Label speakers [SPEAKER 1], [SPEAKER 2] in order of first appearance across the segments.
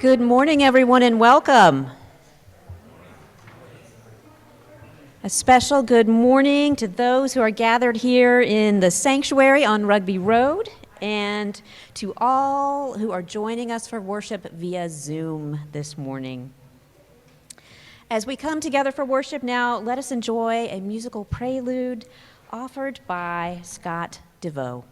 [SPEAKER 1] Good morning, everyone, and welcome. A special good morning to those who are gathered here in the sanctuary on Rugby Road, and to all who are joining us for worship via Zoom this morning. As we come together for worship now, let us enjoy a musical prelude offered by Scott Deveaux.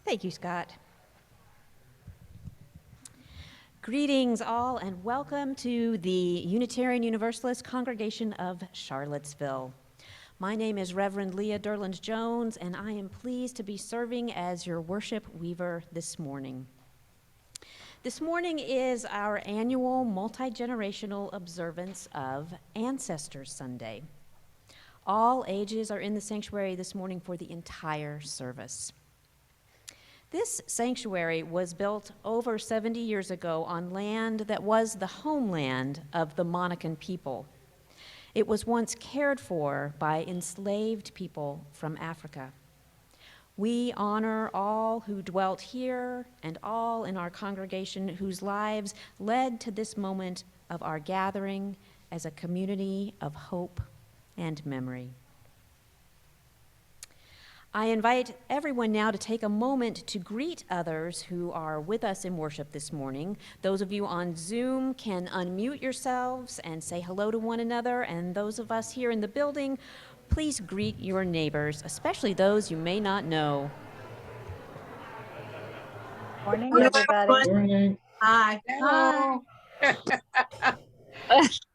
[SPEAKER 1] Thank you, Scott. Greetings all, and welcome to the Unitarian Universalist Congregation of Charlottesville. My name is Reverend Leia Durland-Jones, and I am pleased to be serving as your worship weaver this morning. This morning is our annual multi-generational observance of Ancestor Sunday. All ages are in the sanctuary this morning for the entire service. This sanctuary was built over 70 years ago on land that was the homeland of the Monacan people. It was once cared for by enslaved people from Africa. We honor all who dwelt here and all in our congregation whose lives led to this moment of our gathering as a community of hope and memory. I invite everyone now to take a moment to greet others who are with us in worship this morning. Those of you on Zoom can unmute yourselves and say hello to one another, and those of us here in the building, please greet your neighbors, especially those you may not know.
[SPEAKER 2] Morning, everybody.
[SPEAKER 3] Morning.
[SPEAKER 4] Hi.
[SPEAKER 2] Hi.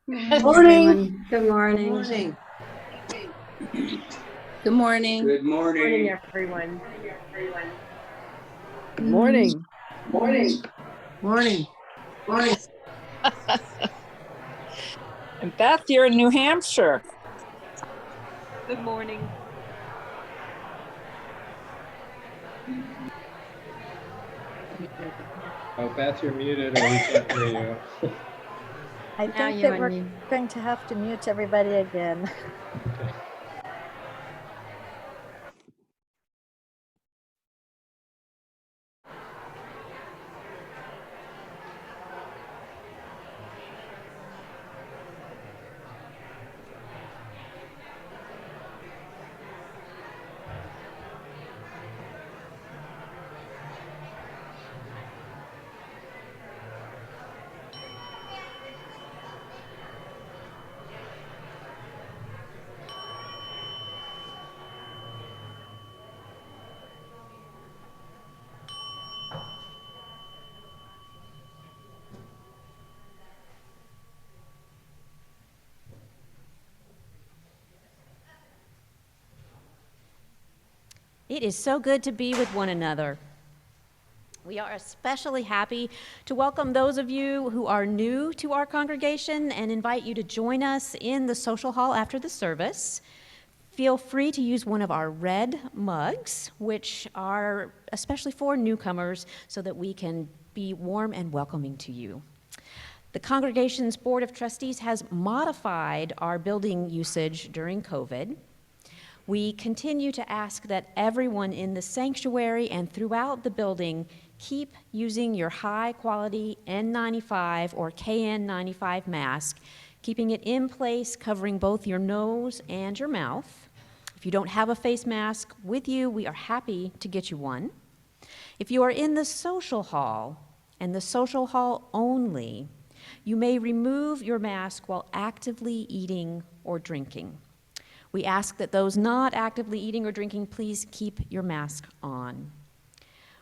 [SPEAKER 5] Morning. Good morning.
[SPEAKER 4] Good morning.
[SPEAKER 6] Good morning.
[SPEAKER 3] Good morning.
[SPEAKER 5] Everyone.
[SPEAKER 6] Good morning.
[SPEAKER 4] Morning. Morning. Morning.
[SPEAKER 6] And Beth, you're in New Hampshire.
[SPEAKER 7] Good morning.
[SPEAKER 3] Oh, Beth, you're muted or we can't hear you.
[SPEAKER 2] I think that we're going to have to mute everybody again.
[SPEAKER 3] Okay.
[SPEAKER 1] It is so good to be with one another. We are especially happy to welcome those of you who are new to our congregation and invite you to join us in the social hall after the service. Feel free to use one of our red mugs, which are especially for newcomers, so that we can be warm and welcoming to you. The congregation's Board of Trustees has modified our building usage during COVID. We continue to ask that everyone in the sanctuary and throughout the building keep using your high-quality N95 or KN95 mask, keeping it in place, covering both your nose and your mouth. If you don't have a face mask with you, we are happy to get you one. If you are in the social hall, and the social hall only, you may remove your mask while actively eating or drinking. We ask that those not actively eating or drinking, please keep your mask on.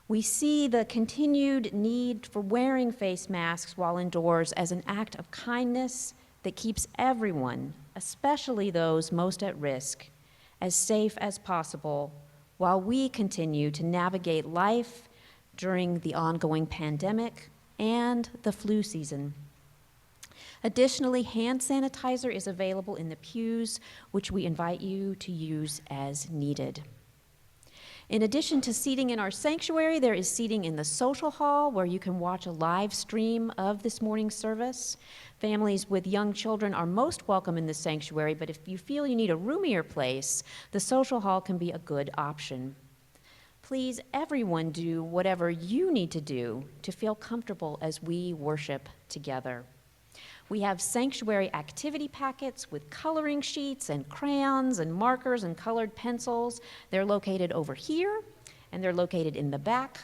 [SPEAKER 1] We see the continued need for wearing face masks while indoors as an act of kindness that keeps everyone, especially those most at risk, as safe as possible while we continue to navigate life during the ongoing pandemic and the flu season. Additionally, hand sanitizer is available in the pews, which we invite you to use as needed. In addition to seating in our sanctuary, there is seating in the social hall where you can watch a live stream of this morning's service. Families with young children are most welcome in the sanctuary, but if you feel you need a roomier place, the social hall can be a good option. Please, everyone, do whatever you need to do to feel comfortable as we worship together. We have sanctuary activity packets with coloring sheets and crayons and markers and colored pencils. They're located over here, and they're located in the back.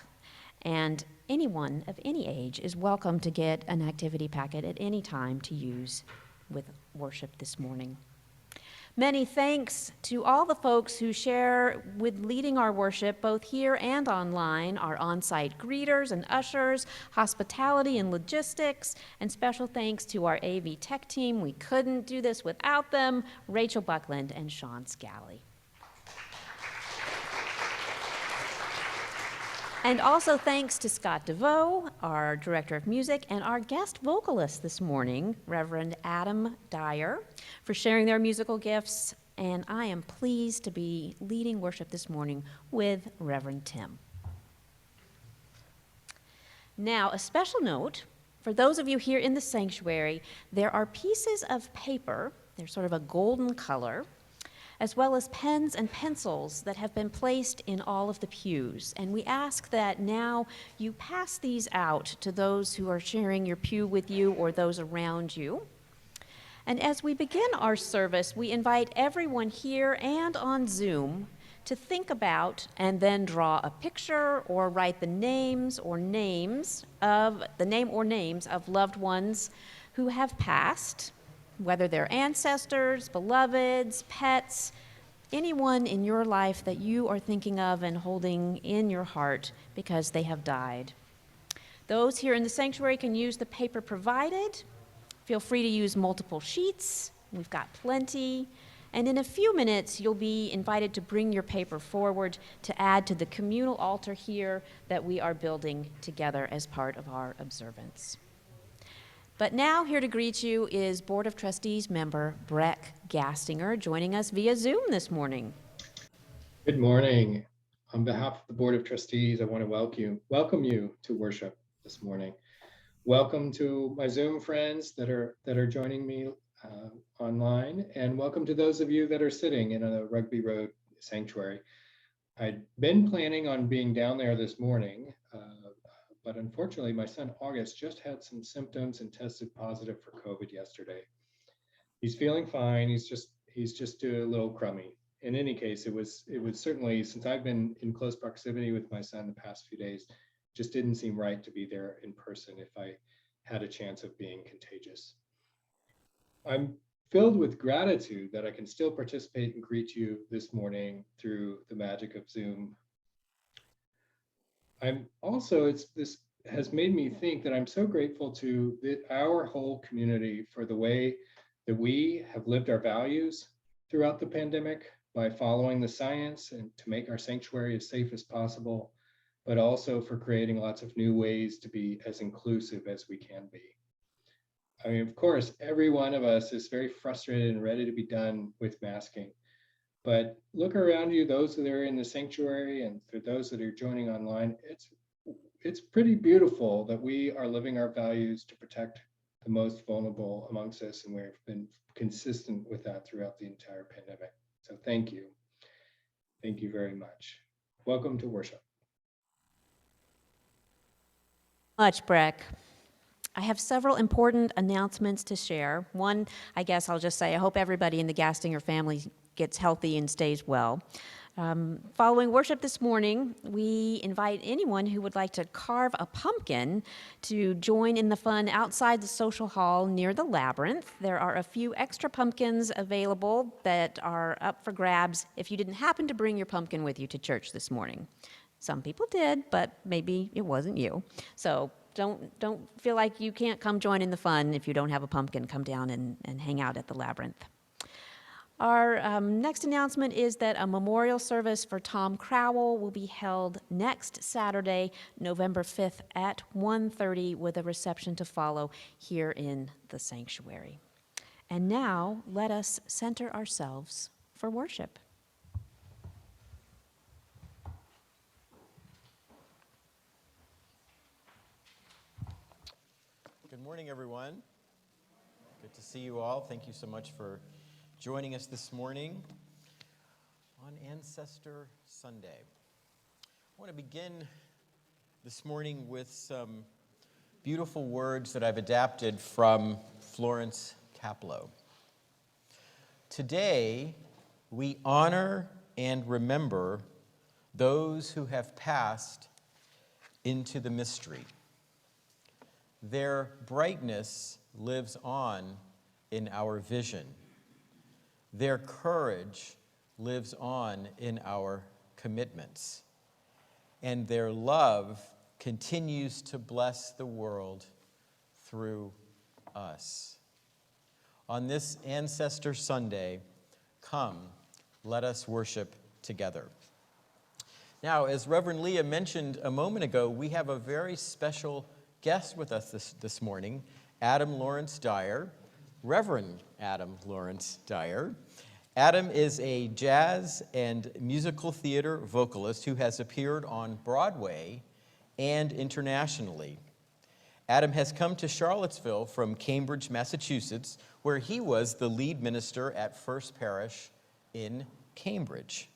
[SPEAKER 1] And anyone of any age is welcome to get an activity packet at any time to use with worship this morning. Many thanks to all the folks who share with leading our worship, both here and online, our on-site greeters and ushers, hospitality and logistics, and special thanks to our AV tech team. We couldn't do this without them, Rachel Buckland and Sean Scally. And also thanks to Scott Deveaux, our director of music, and our guest vocalist this morning, Reverend Adam Dyer, for sharing their musical gifts. And I am pleased to be leading worship this morning with Reverend Tim. Now, a special note, for those of you here in the sanctuary, there are pieces of paper, they're sort of a golden color, as well as pens and pencils that have been placed in all of the pews. And we ask that now you pass these out to those who are sharing your pew with you or those around you. And as we begin our service, we invite everyone here and on Zoom to think about and then draw a picture or write the name or names of loved ones who have passed, whether they're ancestors, beloveds, pets, anyone in your life that you are thinking of and holding in your heart because they have died. Those here in the sanctuary can use the paper provided. Feel free to use multiple sheets. We've got plenty. And in a few minutes, you'll be invited to bring your paper forward to add to the communal altar here that we are building together as part of our observance. But now here to greet you is Board of Trustees member Breck Gastinger, joining us via Zoom this morning.
[SPEAKER 3] Good morning. On behalf of the Board of Trustees, I want to welcome you to worship this morning. Welcome to my Zoom friends that are joining me online, and welcome to those of you that are sitting in a Rugby Road sanctuary. I'd been planning on being down there this morning, but unfortunately, my son August just had some symptoms and tested positive for COVID yesterday. He's feeling fine. He's just a little crummy. In any case, it was certainly, since I've been in close proximity with my son the past few days, just didn't seem right to be there in person if I had a chance of being contagious. I'm filled with gratitude that I can still participate and greet you this morning through the magic of Zoom. This has made me think that I'm so grateful to our whole community for the way that we have lived our values throughout the pandemic. by following the science and to make our sanctuary as safe as possible, but also for creating lots of new ways to be as inclusive as we can be. I mean, of course, every one of us is very frustrated and ready to be done with masking. But look around you, those that are in the sanctuary and for those that are joining online, it's pretty beautiful that we are living our values to protect the most vulnerable amongst us, and we've been consistent with that throughout the entire pandemic. So thank you. Thank you very much. Welcome to worship.
[SPEAKER 1] Much, Breck. I have several important announcements to share. One, I guess I'll just say, I hope everybody in the Gastinger family gets healthy and stays well. Following worship this morning, we invite anyone who would like to carve a pumpkin to join in the fun outside the social hall near the labyrinth. There are a few extra pumpkins available that are up for grabs if you didn't happen to bring your pumpkin with you to church this morning. Some people did, but maybe it wasn't you. So don't feel like you can't come join in the fun if you don't have a pumpkin. Come down and hang out at the labyrinth. Our next announcement is that a memorial service for Tom Crowell will be held next Saturday, November 5th at 1:30 with a reception to follow here in the sanctuary. And now let us center ourselves for worship.
[SPEAKER 8] Good morning, everyone. Good to see you all. Thank you so much for joining us this morning on Ancestor Sunday. I want to begin this morning with some beautiful words that I've adapted from Florence Caplow. Today, we honor and remember those who have passed into the mystery. Their brightness lives on in our vision. Their courage lives on in our commitments. And their love continues to bless the world through us. On this Ancestor Sunday, come, let us worship together. Now, as Reverend Leia mentioned a moment ago, we have a very special guest with us this morning, Adam Lawrence Dyer, Reverend Adam Lawrence Dyer. Adam is a jazz and musical theater vocalist who has appeared on Broadway and internationally. Adam has come to Charlottesville from Cambridge, Massachusetts, where he was the lead minister at First Parish in Cambridge,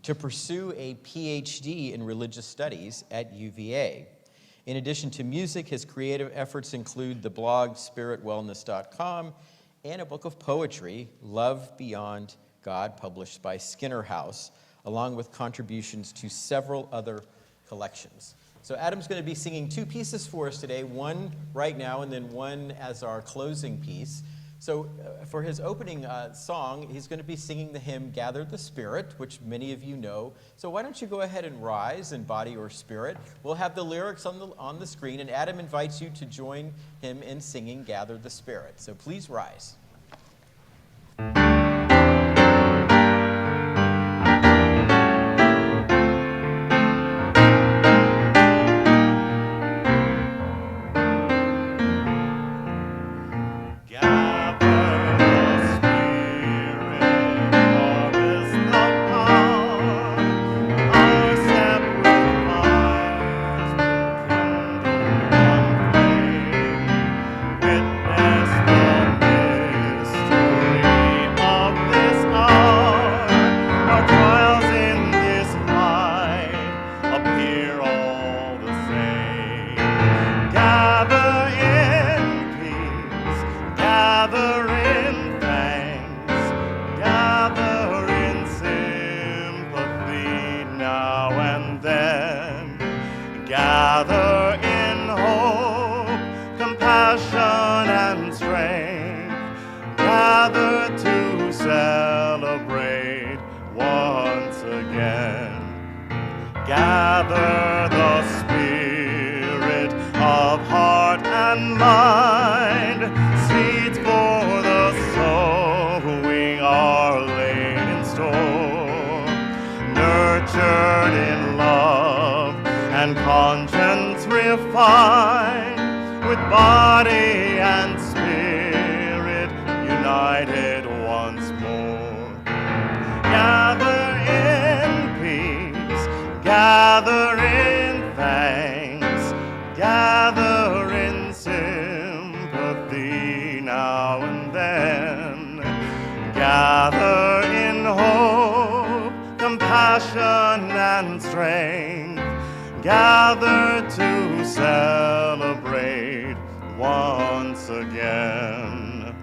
[SPEAKER 8] to pursue a PhD in religious studies at UVA. In addition to music, his creative efforts include the blog spiritwellness.com and a book of poetry, Love Beyond God, published by Skinner House, along with contributions to several other collections. So Adam's going to be singing two pieces for us today, one right now and then one as our closing piece. So for his opening song, he's going to be singing the hymn, Gather the Spirit, which many of you know. So why don't you go ahead and rise in body or spirit. We'll have the lyrics on the screen, and Adam invites you to join him in singing Gather the Spirit. So please rise.
[SPEAKER 9] Gather the spirit of heart and mind, seeds for the sowing are laid in store. mind, with body and spirit united once more. Gather in peace, gather in thanks, gather in sympathy now and then. Gather in hope, compassion and strength. Gather to celebrate once again.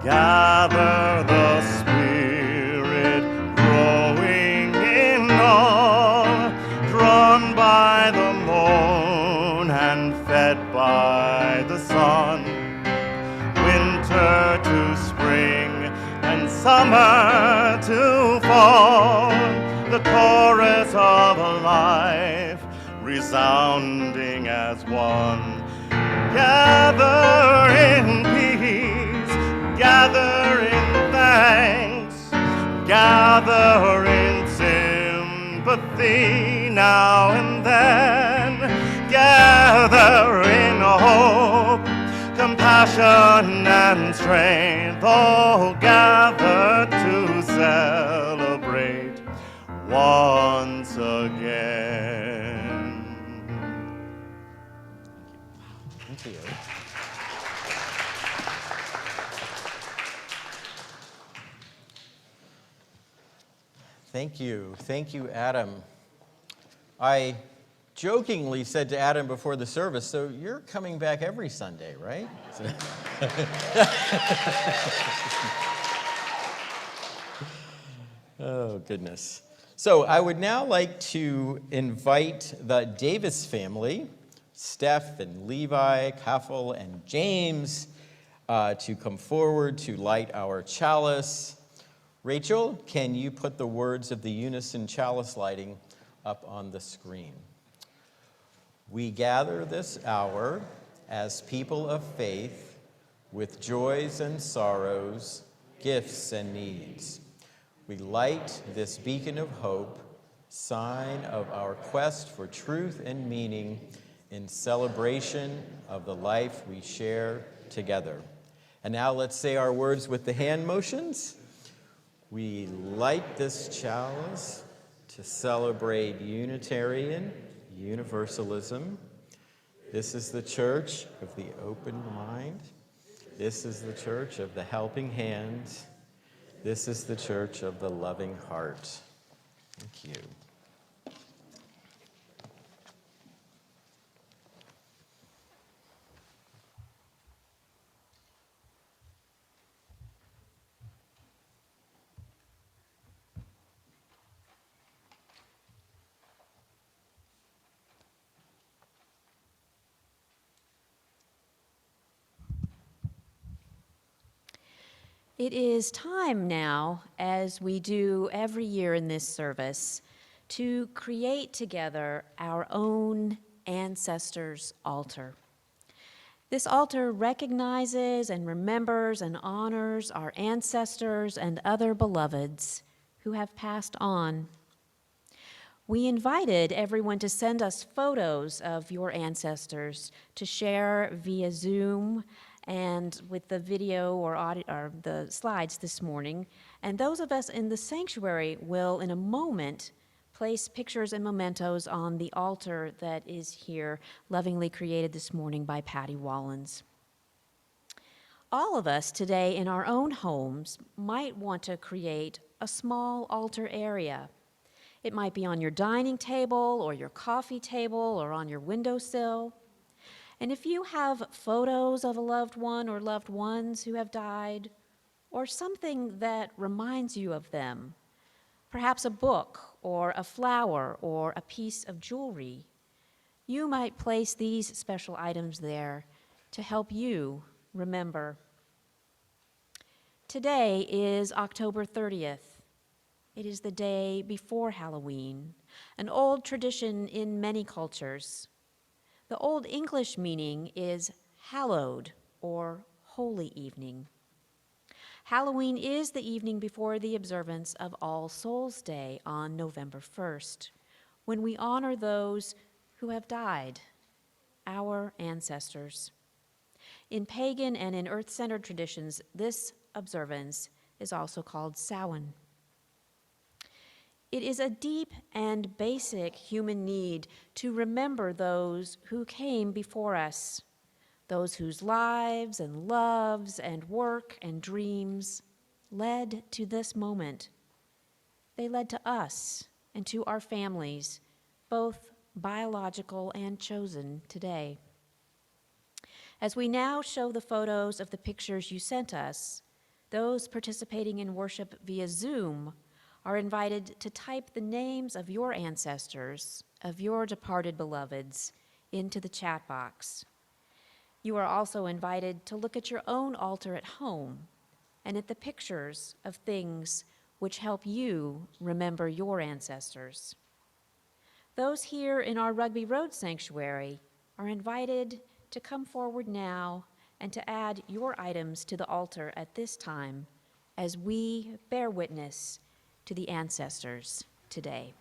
[SPEAKER 9] Gather the Spirit growing in all, drawn by the moon and fed by the sun. Winter to spring and summer to fall, the chorus of life resounding as one. Gather in peace, gather in thanks, gather in sympathy now and then. Gather in hope, compassion and strength, oh, gather to celebrate once again.
[SPEAKER 8] Thank you. Thank you. Thank you, Adam. I jokingly said to Adam before the service, so you're coming back every Sunday, right? Oh, goodness. So I would now like to invite the Davis family, Steph and Levi, Kaffel and James, to come forward to light our chalice. Rachel, can you put the words of the unison chalice lighting up on the screen? We gather this hour as people of faith with joys and sorrows, gifts and needs. We light this beacon of hope, sign of our quest for truth and meaning in celebration of the life we share together. And now let's say our words with the hand motions. We light this chalice to celebrate Unitarian Universalism. This is the church of the open mind. This is the church of the helping hand. This is the church of the loving heart. Thank you.
[SPEAKER 1] It is time now, as we do every year in this service, to create together our own ancestors' altar. This altar recognizes and remembers and honors our ancestors and other beloveds who have passed on. We invited everyone to send us photos of your ancestors to share via Zoom and with the video or audio, or the slides this morning. And those of us in the sanctuary will, in a moment, place pictures and mementos on the altar that is here, lovingly created this morning by Patty Wallens. All of us today in our own homes might want to create a small altar area. It might be on your dining table or your coffee table or on your windowsill. And if you have photos of a loved one or loved ones who have died, or something that reminds you of them, perhaps a book or a flower or a piece of jewelry, you might place these special items there to help you remember. Today is October 30th. It is the day before Halloween, an old tradition in many cultures. The Old English meaning is hallowed or holy evening. Halloween is the evening before the observance of All Souls' Day on November 1st, when we honor those who have died, our ancestors. In pagan and in earth-centered traditions, this observance is also called Samhain. It is a deep and basic human need to remember those who came before us, those whose lives and loves and work and dreams led to this moment. They led to us and to our families, both biological and chosen today. As we now show the photos of the pictures you sent us, those participating in worship via Zoom are invited to type the names of your ancestors, of your departed beloveds, into the chat box. You are also invited to look at your own altar at home and at the pictures of things which help you remember your ancestors. Those here in our Rugby Road Sanctuary are invited to come forward now and to add your items to the altar at this time as we bear witness to the ancestors today.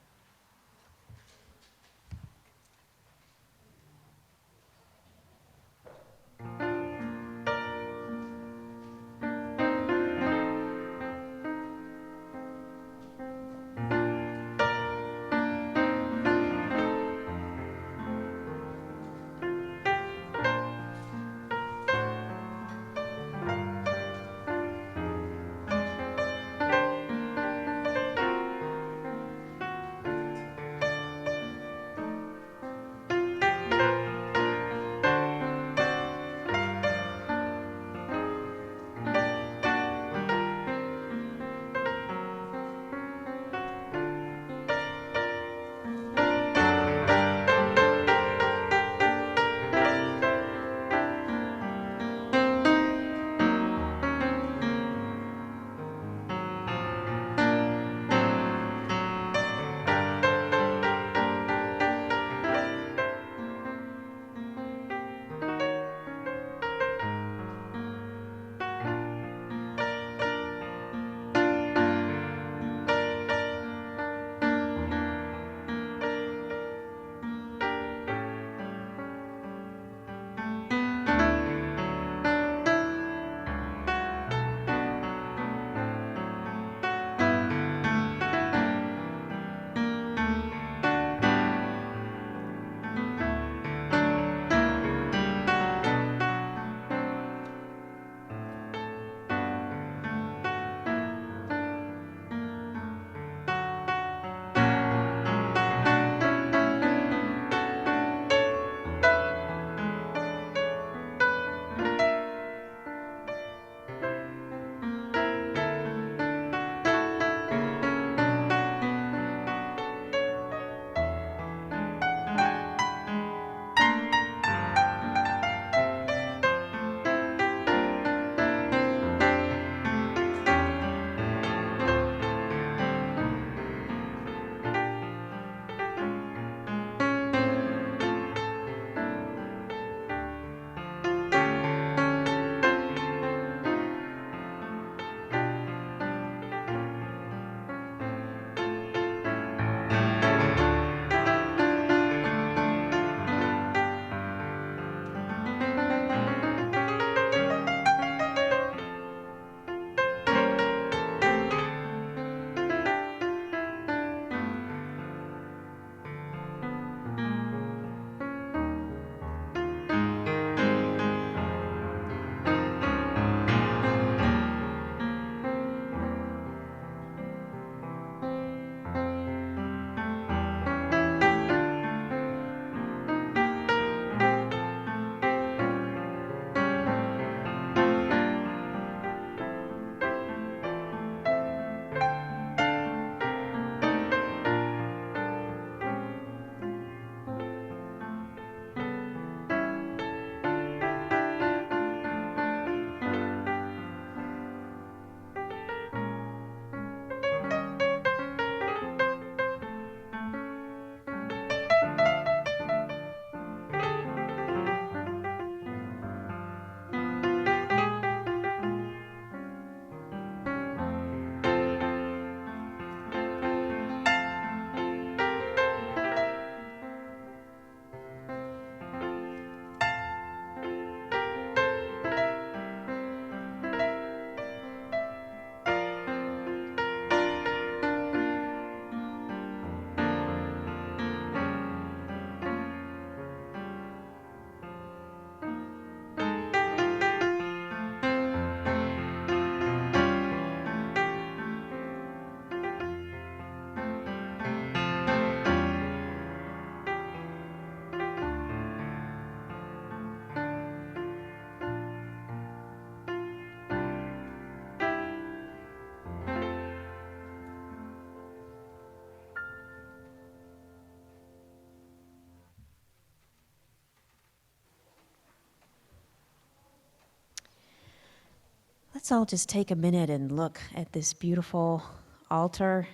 [SPEAKER 1] Let's all just take a minute and look at this beautiful altar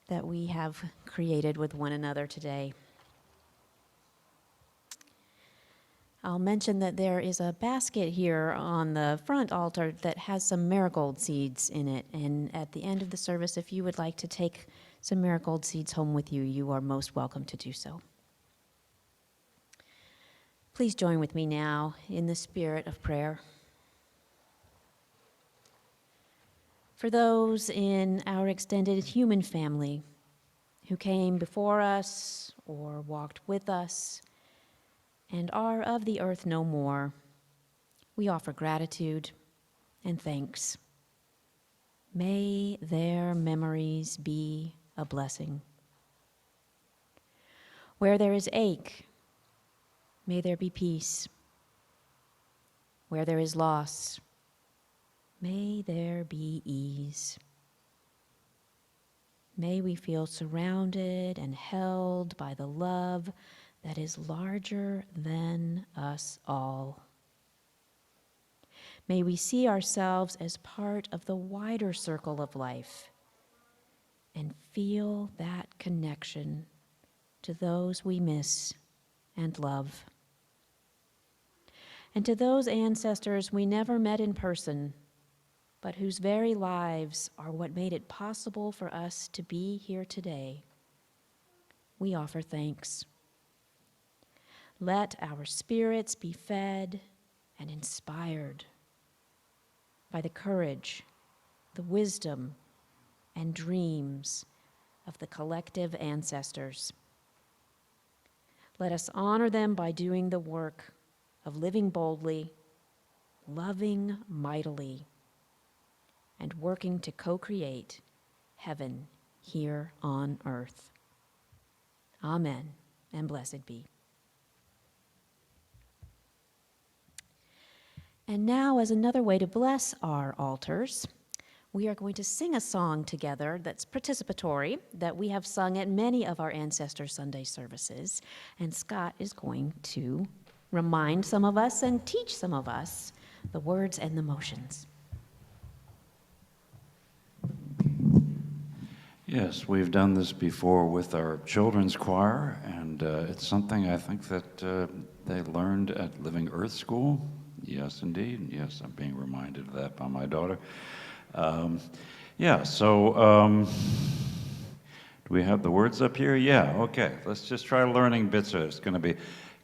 [SPEAKER 1] that we have created with one another today. I'll mention that there is a basket here on the front altar that has some marigold seeds in it. And at the end of the service, if you would like to take some marigold seeds home with you, you are most welcome to do so. Please join with me now in the spirit of prayer. For those in our extended human family who came before us or walked with us and are of the earth no more, we offer gratitude and thanks. May their memories be a blessing. Where there is ache, may there be peace. Where there is loss, may there be ease. May we feel surrounded and held by the love that is larger than us all. May we see ourselves as part of the wider circle of life and feel that connection to those we miss and love. And to those ancestors we never met in person, but whose very lives are what made it possible for us to be here today, we offer thanks. Let our spirits be fed and inspired by the courage, the wisdom, and dreams of the collective ancestors. Let us honor them by doing the work of living boldly, loving mightily, and working to co-create heaven here on earth. Amen, and blessed be. And now, as another way to bless our altars, we are going to sing a song together that's participatory, that we have sung at many of our Ancestor Sunday services. And Scott is going to remind some of us and teach some of us the words and the motions.
[SPEAKER 10] Yes, we've done this before with our children's choir, and it's something I think that they learned at Living Earth School. Yes, indeed. Yes, I'm being reminded of that by my daughter. Do we have the words up here? Yeah, okay. Let's just try learning bits of it. It's going to be,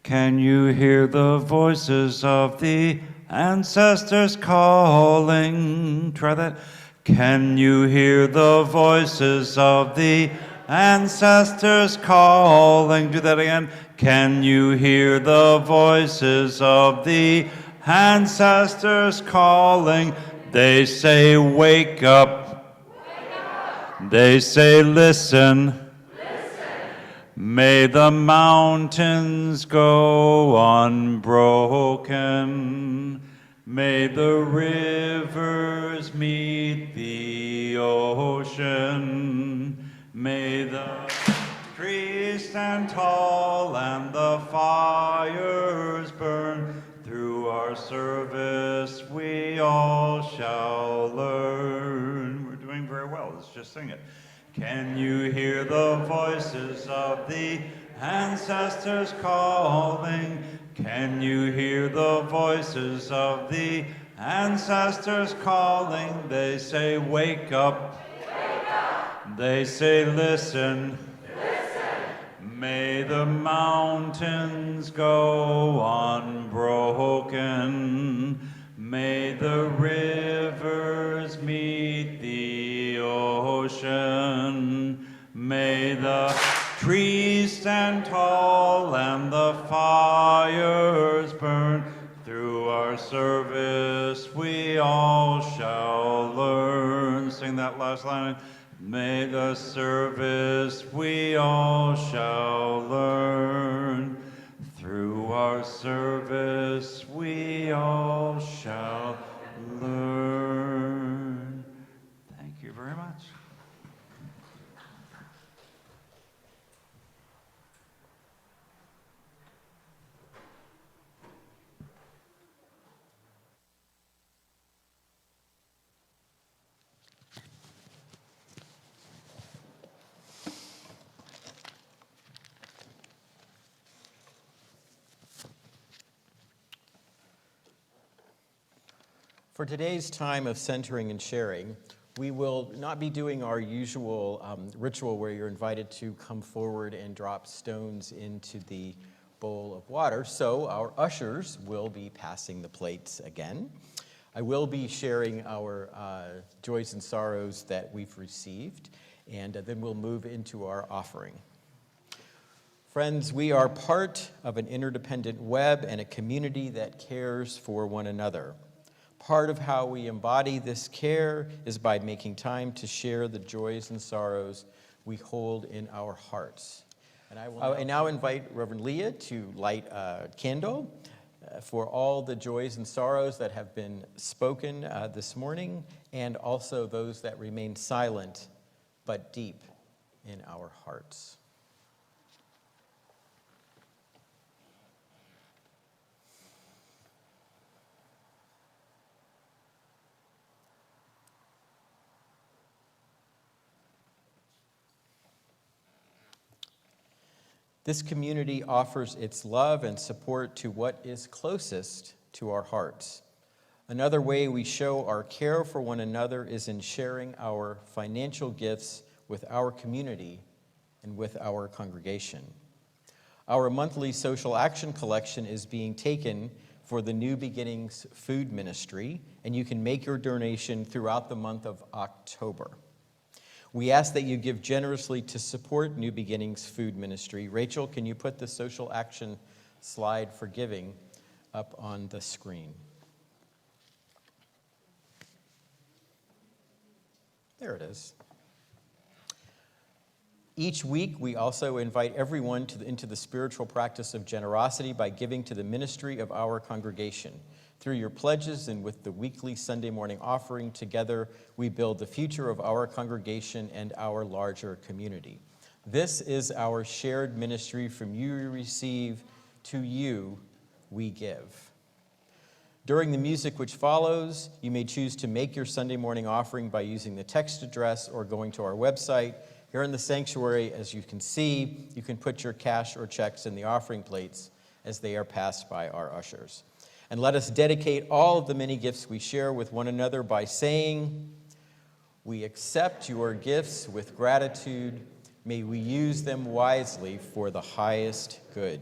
[SPEAKER 10] can you hear the voices of the ancestors calling? Try that. Can you hear the voices of the ancestors calling? Do that again. Can you hear the voices of the ancestors calling? They say, wake up. Wake up. They say, listen. May the mountains go unbroken. May the rivers meet the ocean. May the trees stand tall and the fires burn. Through our service we all shall learn. We're doing very well. Let's just sing it. Can you hear the voices of the ancestors calling? Can you hear the voices of the ancestors calling? They say, wake up. Wake up. They say, listen. May the mountains go unbroken. May the rivers meet the ocean. May the trees stand tall and the fires burn. Through our service we all shall learn. Sing that last line. May the service we all shall learn. Through our service we all shall learn. Thank you very much.
[SPEAKER 8] For today's time of centering and sharing, we will not be doing our usual ritual where you're invited to come forward and drop stones into the bowl of water. So our ushers will be passing the plates again. I will be sharing our joys and sorrows that we've received, and then we'll move into our offering. Friends, we are part of an interdependent web and a community that cares for one another. Part of how we embody this care is by making time to share the joys and sorrows we hold in our hearts. And I now invite Reverend Leia to light a candle for all the joys and sorrows that have been spoken this morning, and also those that remain silent but deep in our hearts. This community offers its love and support to what is closest to our hearts. Another way we show our care for one another is in sharing our financial gifts with our community and with our congregation. Our monthly social action collection is being taken for the New Beginnings food ministry, and you can make your donation throughout the month of October. We ask that you give generously to support New Beginnings food ministry. Rachel, can you put the social action slide for giving up on the screen? There it is. Each week, we also invite everyone into the spiritual practice of generosity by giving to the ministry of our congregation. Through your pledges and with the weekly Sunday morning offering, together we build the future of our congregation and our larger community. This is our shared ministry. From you we receive, to you we give. During the music which follows, you may choose to make your Sunday morning offering by using the text address or going to our website. Here in the sanctuary, as you can see, you can put your cash or checks in the offering plates as they are passed by our ushers. And let us dedicate all of the many gifts we share with one another by saying, we accept your gifts with gratitude. May we use them wisely for the highest good.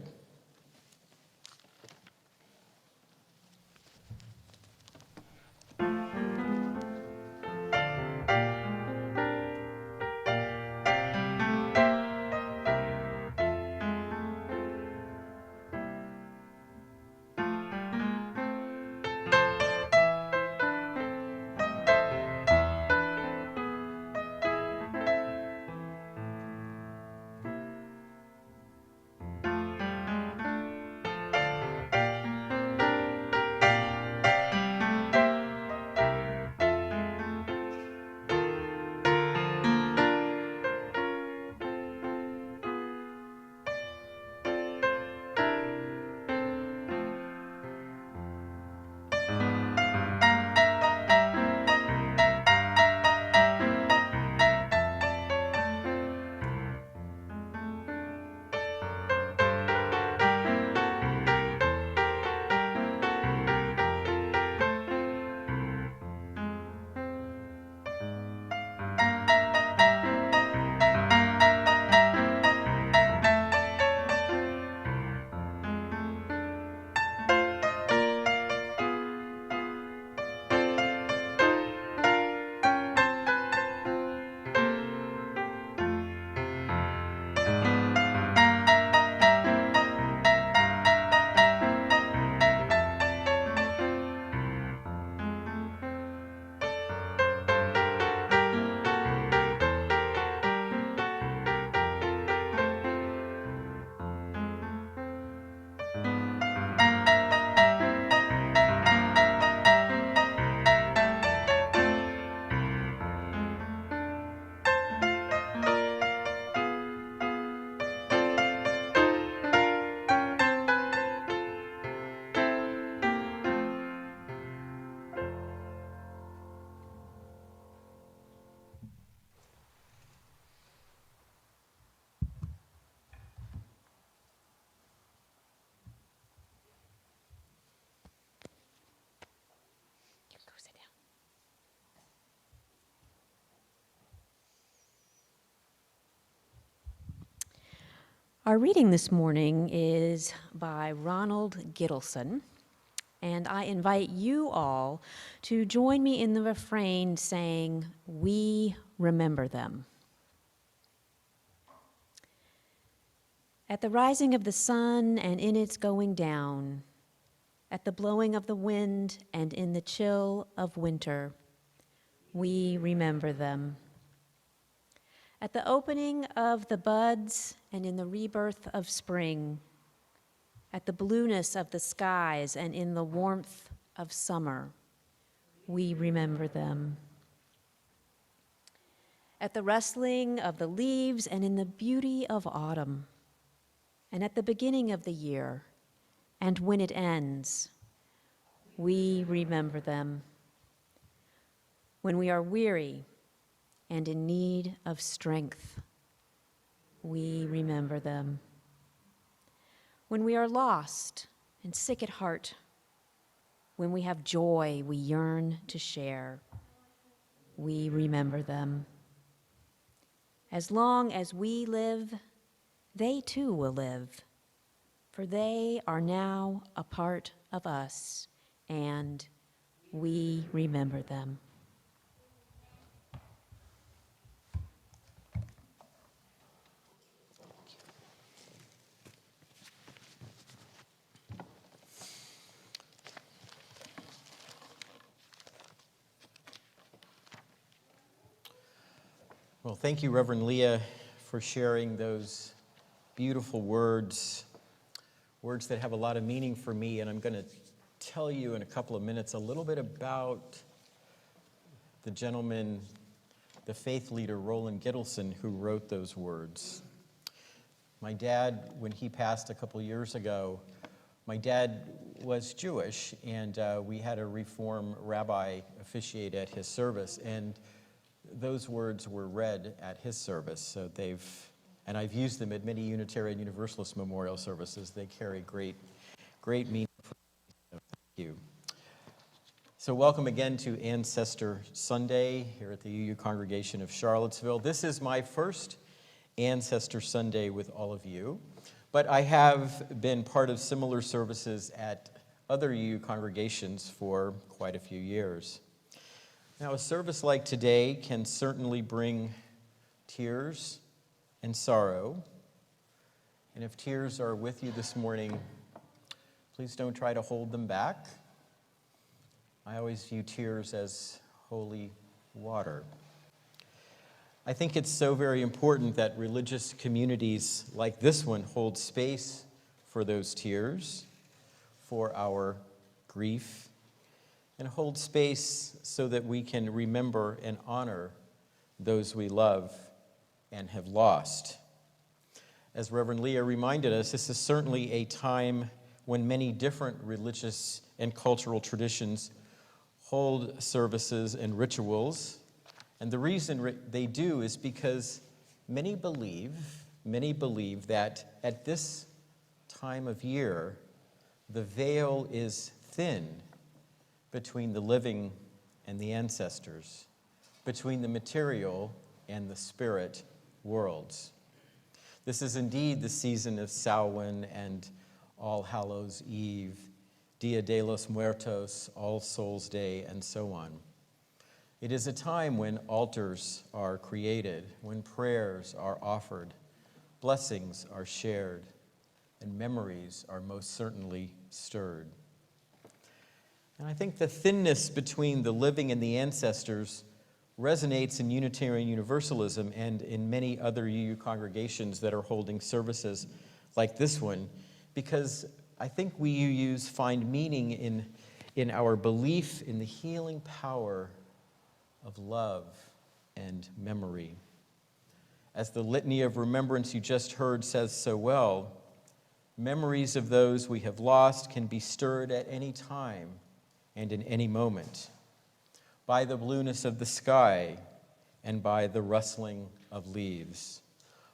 [SPEAKER 1] Our reading this morning is by Ronald Gittleson, and I invite you all to join me in the refrain saying, "We remember them." At the rising of the sun and in its going down, at the blowing of the wind and in the chill of winter, we remember them. At the opening of the buds and in the rebirth of spring, at the blueness of the skies and in the warmth of summer, we remember them. At the rustling of the leaves and in the beauty of autumn, and at the beginning of the year, and when it ends, we remember them. When we are weary and in need of strength, we remember them. When we are lost and sick at heart, when we have joy we yearn to share, we remember them. As long as we live, they too will live, for they are now a part of us, and we remember them.
[SPEAKER 8] Well, thank you, Reverend Leia, for sharing those beautiful words that have a lot of meaning for me, and I'm going to tell you in a couple of minutes a little bit about the gentleman, the faith leader, Roland Gittleson, who wrote those words. My dad, when he passed a couple years ago, my dad was Jewish, and we had a Reform rabbi officiate at his service, and those words were read at his service. So and I've used them at many Unitarian Universalist memorial services. They carry great meaning for me. So thank you. So welcome again to Ancestor Sunday here at the UU congregation of Charlottesville. This is my first Ancestor Sunday with all of you, but I have been part of similar services at other UU congregations for quite a few years. Now, a service like today can certainly bring tears and sorrow. And if tears are with you this morning, please don't try to hold them back. I always view tears as holy water. I think it's so very important that religious communities like this one hold space for those tears, for our grief, and hold space so that we can remember and honor those we love and have lost. As Reverend Leia reminded us, this is certainly a time when many different religious and cultural traditions hold services and rituals. And the reason they do is because many believe that at this time of year, the veil is thin between the living and the ancestors, between the material and the spirit worlds. This is indeed the season of Samhain and All Hallows Eve, Dia de los Muertos, All Souls Day, and so on. It is a time when altars are created, when prayers are offered, blessings are shared, and memories are most certainly stirred. And I think the thinness between the living and the ancestors resonates in Unitarian Universalism and in many other UU congregations that are holding services like this one, because I think we UUs find meaning in our belief in the healing power of love and memory. As the litany of remembrance you just heard says so well, memories of those we have lost can be stirred at any time and in any moment, by the blueness of the sky and by the rustling of leaves,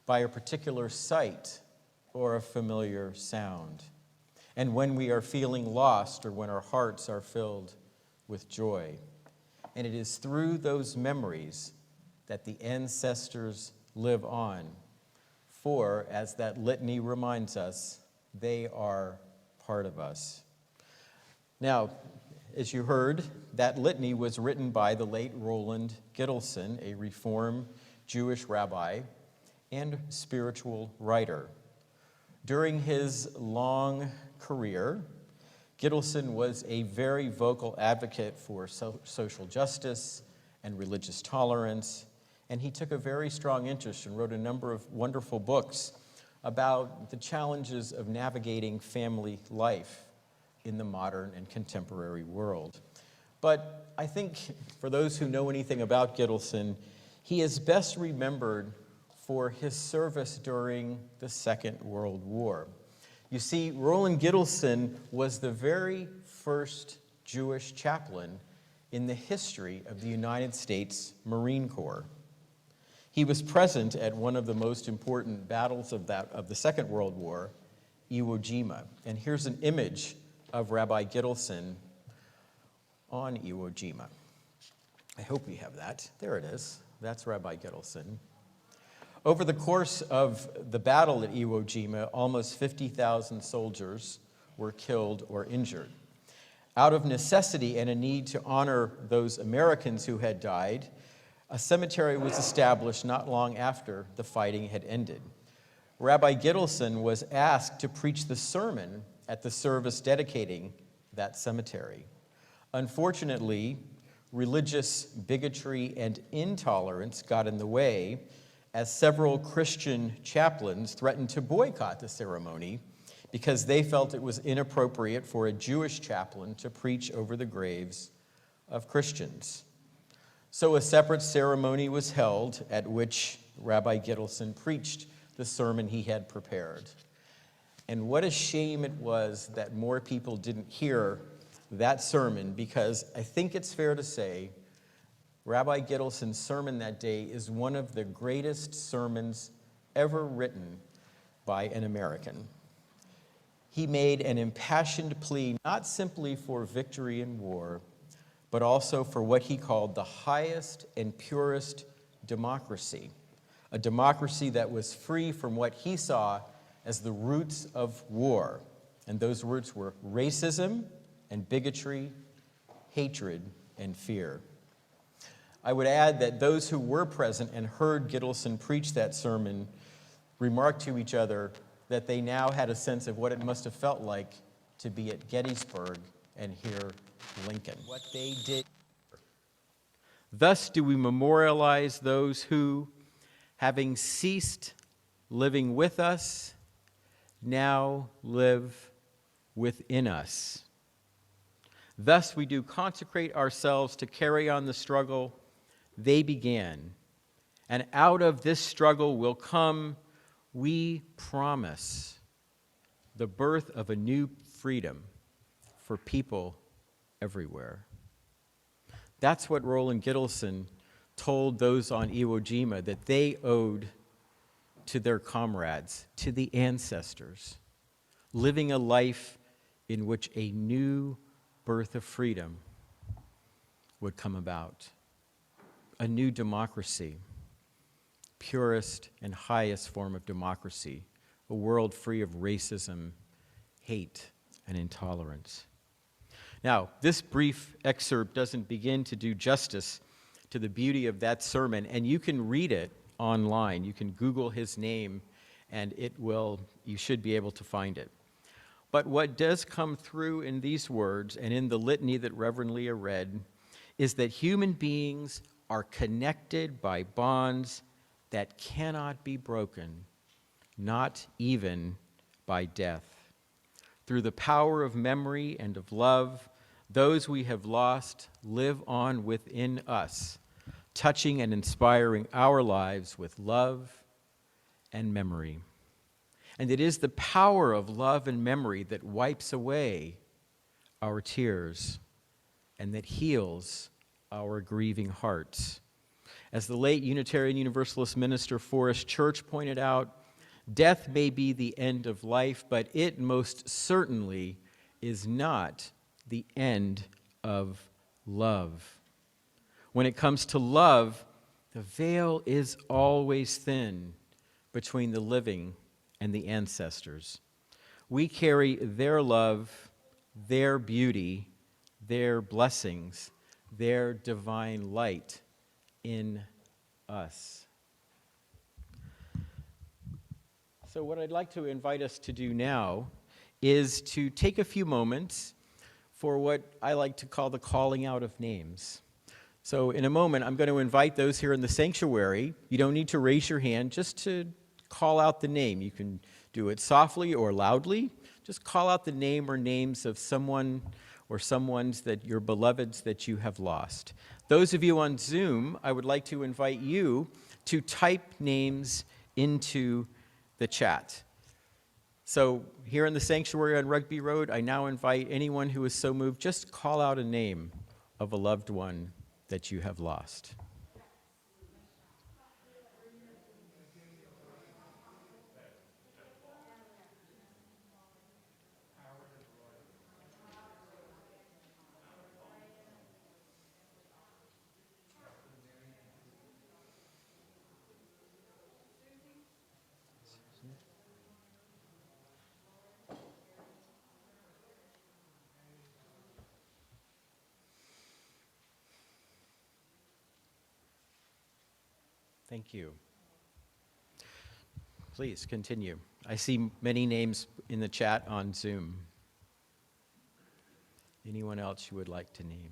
[SPEAKER 8] by a particular sight or a familiar sound, and when we are feeling lost or when our hearts are filled with joy. And it is through those memories that the ancestors live on for, as that litany reminds us, they are part of us. Now, as you heard, that litany was written by the late Roland Gittleson, a Reformed Jewish rabbi and spiritual writer. During his long career, Gittleson was a very vocal advocate for social justice and religious tolerance, and he took a very strong interest and wrote a number of wonderful books about the challenges of navigating family life in the modern and contemporary world. But I think for those who know anything about Gittleson, he is best remembered for his service during the Second World War. You see, Roland Gittleson was the very first Jewish chaplain in the history of the United States Marine Corps. He was present at one of the most important battles of the Second World War, Iwo Jima. And here's an image of Rabbi Gittleson on Iwo Jima. I hope we have that. There it is. That's Rabbi Gittleson. Over the course of the battle at Iwo Jima, almost 50,000 soldiers were killed or injured. Out of necessity and a need to honor those Americans who had died, a cemetery was established not long after the fighting had ended. Rabbi Gittleson was asked to preach the sermon at the service dedicating that cemetery. Unfortunately, religious bigotry and intolerance got in the way, as several Christian chaplains threatened to boycott the ceremony because they felt it was inappropriate for a Jewish chaplain to preach over the graves of Christians. So a separate ceremony was held at which Rabbi Gittleson preached the sermon he had prepared. And what a shame it was that more people didn't hear that sermon, because I think it's fair to say Rabbi Gittleson's sermon that day is one of the greatest sermons ever written by an American. He made an impassioned plea not simply for victory in war, but also for what he called the highest and purest democracy, a democracy that was free from what he saw as the roots of war. And those roots were racism and bigotry, hatred and fear. I would add that those who were present and heard Gittleson preach that sermon remarked to each other that they now had a sense of what it must have felt like to be at Gettysburg and hear Lincoln. What they did. Thus do we memorialize those who, having ceased living with us, now live within us. Thus we do consecrate ourselves to carry on the struggle they began. And out of this struggle will come, we promise, the birth of a new freedom for people everywhere. That's what Roland Gittleson told those on Iwo Jima that they owed to their comrades, to the ancestors, living a life in which a new birth of freedom would come about. A new democracy, purest and highest form of democracy, a world free of racism, hate, and intolerance. Now, this brief excerpt doesn't begin to do justice to the beauty of that sermon, and you can read it online. You can Google his name, and you should be able to find it. But what does come through in these words and in the litany that Reverend Leia read is that human beings are connected by bonds that cannot be broken, not even by death. Through the power of memory and of love, those we have lost live on within us, touching and inspiring our lives with love and memory. And it is the power of love and memory that wipes away our tears and that heals our grieving hearts. As the late Unitarian Universalist minister Forrest Church pointed out, death may be the end of life, but it most certainly is not the end of love. When it comes to love, the veil is always thin between the living and the ancestors. We carry their love, their beauty, their blessings, their divine light in us. So what I'd like to invite us to do now is to take a few moments for what I like to call the calling out of names. So in a moment, I'm going to invite those here in the sanctuary. You don't need to raise your hand, just to call out the name. You can do it softly or loudly. Just call out the name or names of someone or someone's that your beloveds that you have lost. Those of you on Zoom, I would like to invite you to type names into the chat. So here in the sanctuary on Rugby Road, I now invite anyone who is so moved, just call out a name of a loved one that you have lost. Thank you. Please continue. I see many names in the chat on Zoom. Anyone else you would like to name?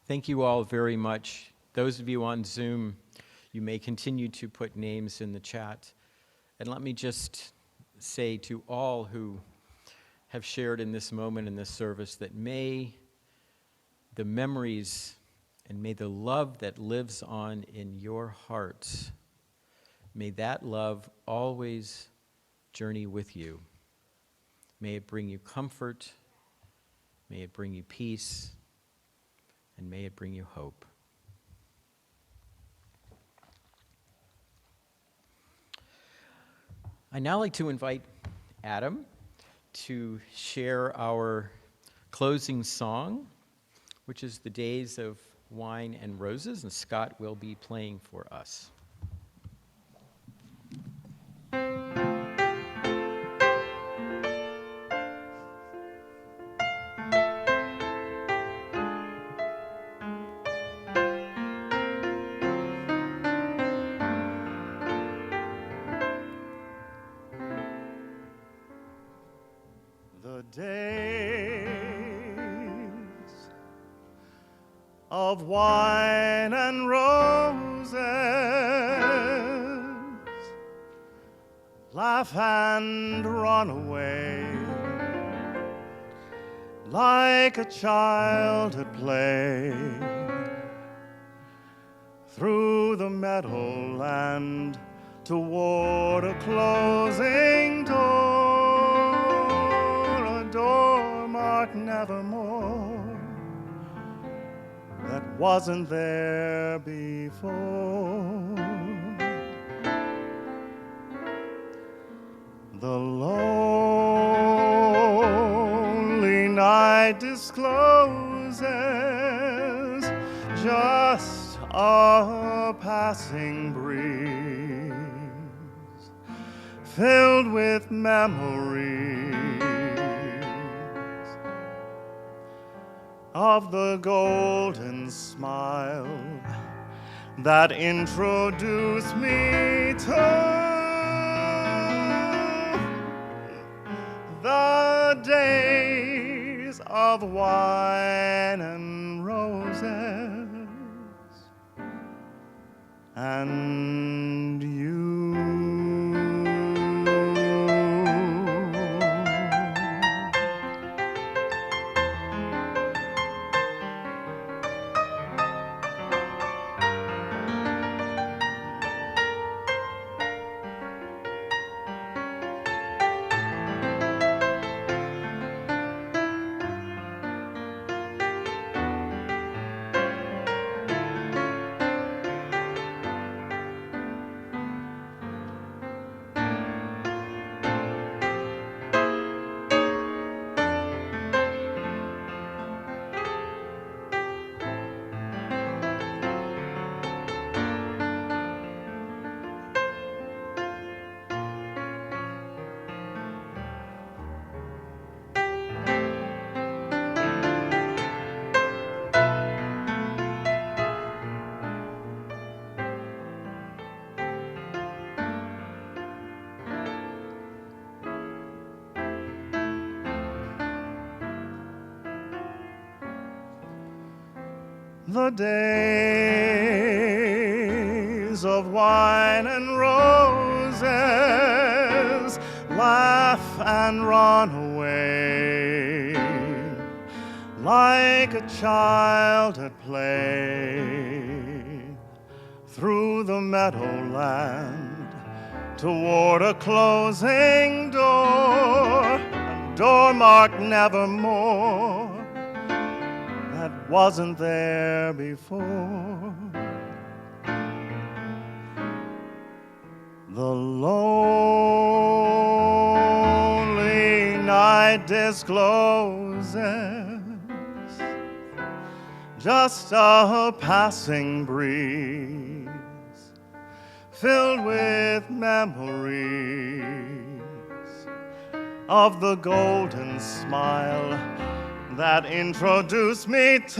[SPEAKER 8] Thank you all very much. Those of you on Zoom, you may continue to put names in the chat. And let me just say to all who have shared in this moment in this service that may the memories and may the love that lives on in your hearts, may that love always journey with you. May it bring you comfort, may it bring you peace, and may it bring you hope. I'd now like to invite Adam to share our closing song, which is The Days of Wine and Roses, and Scott will be playing for us.
[SPEAKER 9] Of wine and roses, laugh and run away, like a child at play, through the meadowland toward a closing door, a door marked nevermore, that wasn't there before. The lonely night discloses just a passing breeze, filled with memories of the golden smile that introduced me to the days of wine and roses and you. the days of wine and roses, laugh and run away, like a child at play, through the meadowland, toward a closing door, a door marked nevermore, that wasn't there before. The lonely night discloses just a passing breeze, filled with memories of the golden smile that introduced me to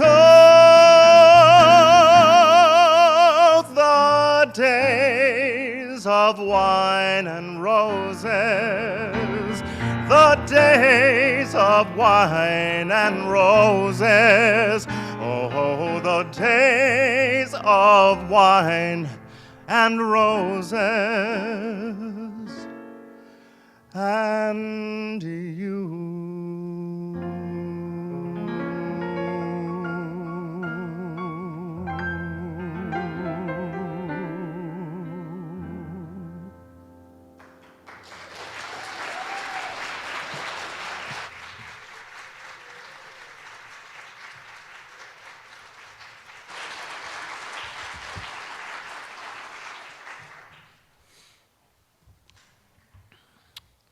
[SPEAKER 9] the days of wine and roses, the days of wine and roses, oh, the days of wine and roses, and you.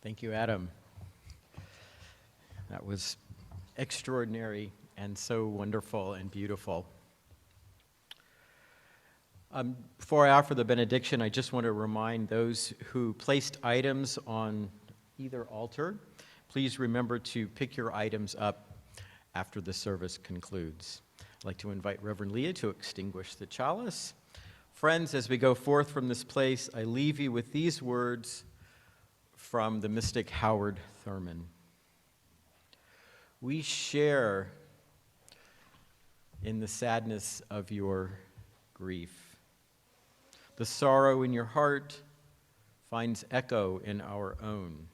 [SPEAKER 8] Thank you, Adam. That was extraordinary and so wonderful and beautiful. Before I offer the benediction, I just want to remind those who placed items on either altar, please remember to pick your items up after the service concludes. I'd like to invite Reverend Leia to extinguish the chalice. Friends, as we go forth from this place, I leave you with these words from the mystic Howard Thurman. We share in the sadness of your grief. The sorrow in your heart finds echo in our own.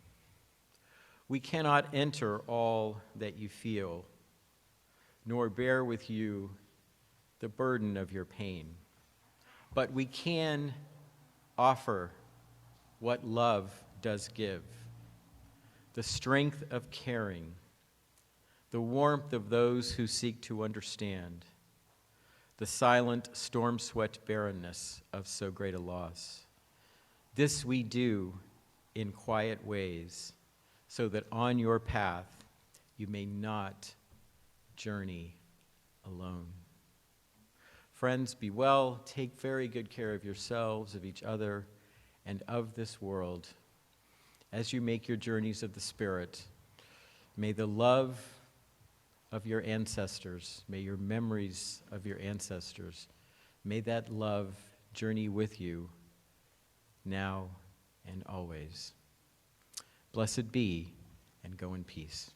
[SPEAKER 8] We cannot enter all that you feel, nor bear with you the burden of your pain. But we can offer what love does give, the strength of caring, the warmth of those who seek to understand, the silent, storm-swept barrenness of so great a loss. This we do in quiet ways, so that on your path you may not journey alone. Friends, be well, take very good care of yourselves, of each other, and of this world. As you make your journeys of the Spirit, may the love of your ancestors, may your memories of your ancestors, may that love journey with you now and always. Blessed be, and go in peace.